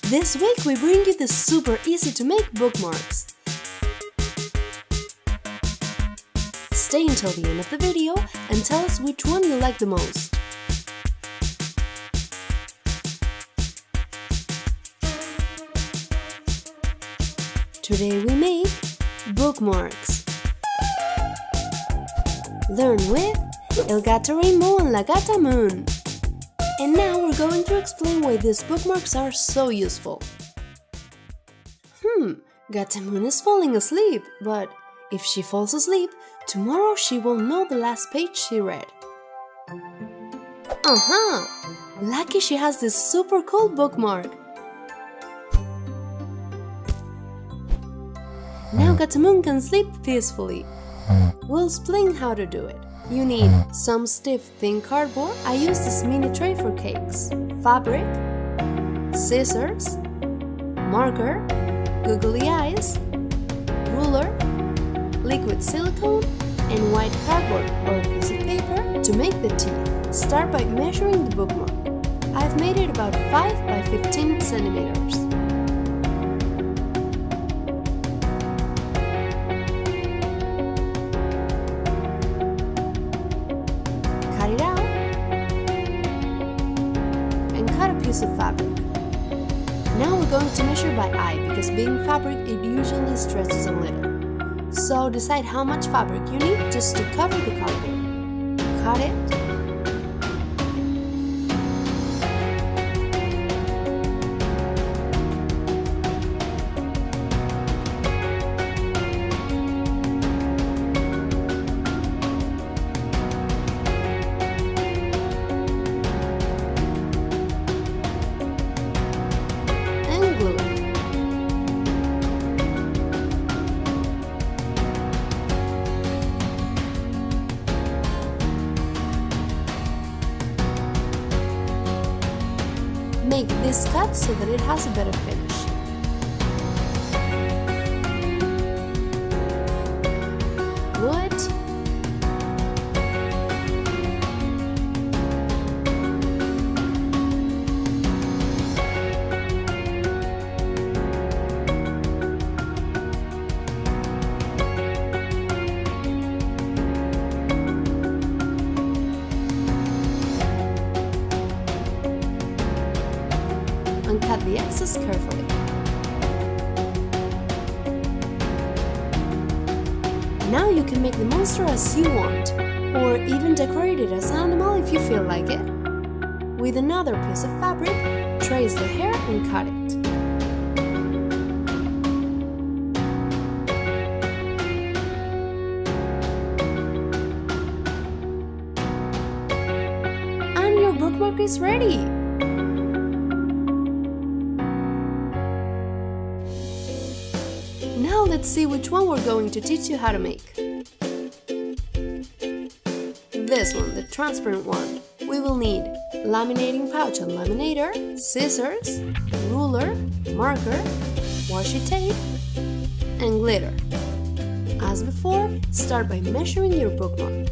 This week we bring you the super easy to make bookmarks. Stay until the end of the video and tell us which one you like the most. Today we make bookmarks. Learn with El Gato Rainbow and La Gata Moon. And now we're going to explain why these bookmarks are so useful. Gata Moon is falling asleep, but if she falls asleep, tomorrow she won't know the last page she read. Lucky she has this super cool bookmark. Now Gata Moon can sleep peacefully. We'll explain how to do it. You need some stiff thin cardboard. I use this mini tray for cakes. Fabric, scissors, marker, googly eyes, ruler, liquid silicone, and white cardboard or piece of paper to make the teeth. Start by measuring the bookmark. I've made it about 5 by 15 centimeters. Cut it out and cut a piece of fabric. Now we're going to measure by eye because being fabric it usually stretches a little. So decide how much fabric you need just to cover the cardboard. Cut it. Make this cut so that it has a better finish. Glue it. And cut the excess carefully. Now you can make the monster as you want, or even decorate it as an animal if you feel like it. With another piece of fabric, trace the hair and cut it. And your bookmark is ready! Now let's see which one we're going to teach you how to make. This one, the transparent one. We will need laminating pouch and laminator, scissors, ruler, marker, washi tape, and glitter. As before, start by measuring your bookmark.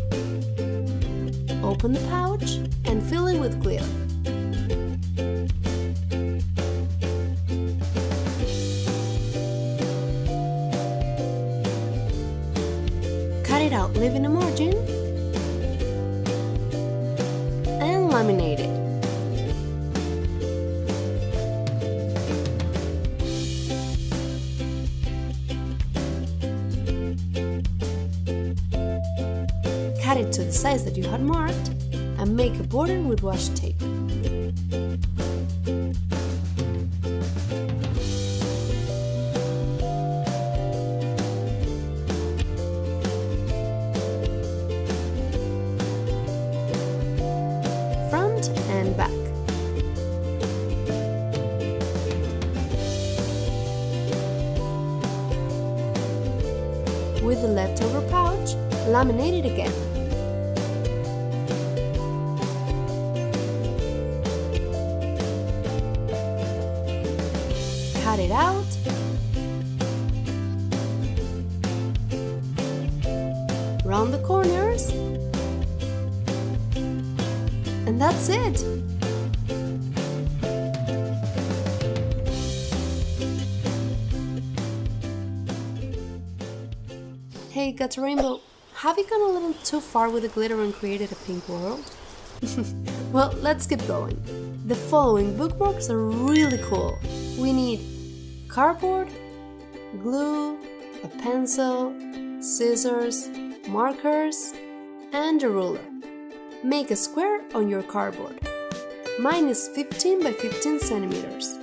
Open the pouch and fill it with glitter. Cut it out, leaving a margin, and laminate it. Cut it to the size that you had marked, and make a border with washi tape. And back. With the leftover pouch, laminate it again. Cut it out. Round the corners. And that's it! Hey, Gato Rainbow, have you gone a little too far with the glitter and created a pink world? Well, let's keep going. The following bookmarks are really cool. We need cardboard, glue, a pencil, scissors, markers, and a ruler. Make a square on your cardboard. Mine is 15 by 15 centimeters.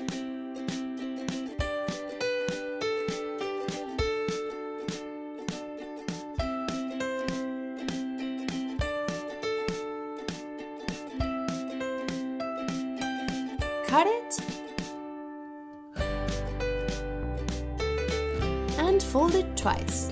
Cut it and fold it twice.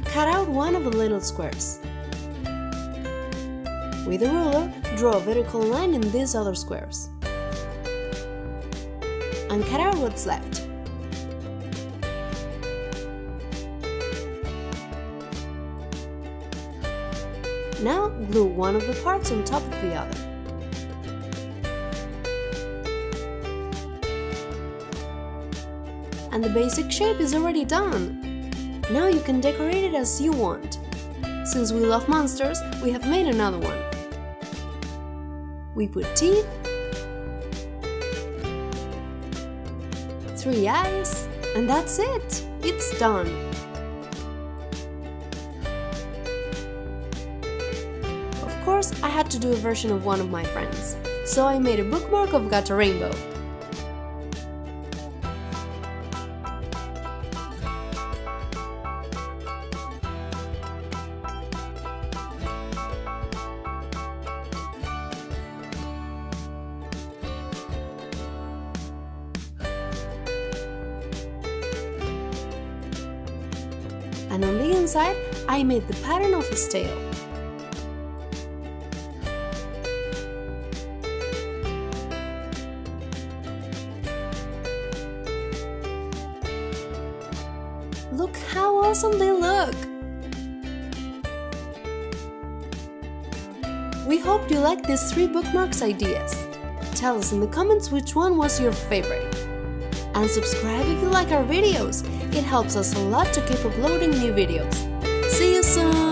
Cut out one of the little squares. With a ruler, draw a vertical line in these other squares. And cut out what's left. Now glue one of the parts on top of the other. And the basic shape is already done. Now you can decorate it as you want. Since we love monsters, we have made another one. We put teeth, 3 eyes, and that's it! It's done! Of course, I had to do a version of one of my friends, so I made a bookmark of Gato Rainbow. And on the inside, I made the pattern of his tail. Look how awesome they look! We hope you like these 3 bookmarks ideas. Tell us in the comments which one was your favorite. And subscribe if you like our videos. It helps us a lot to keep uploading new videos. See you soon!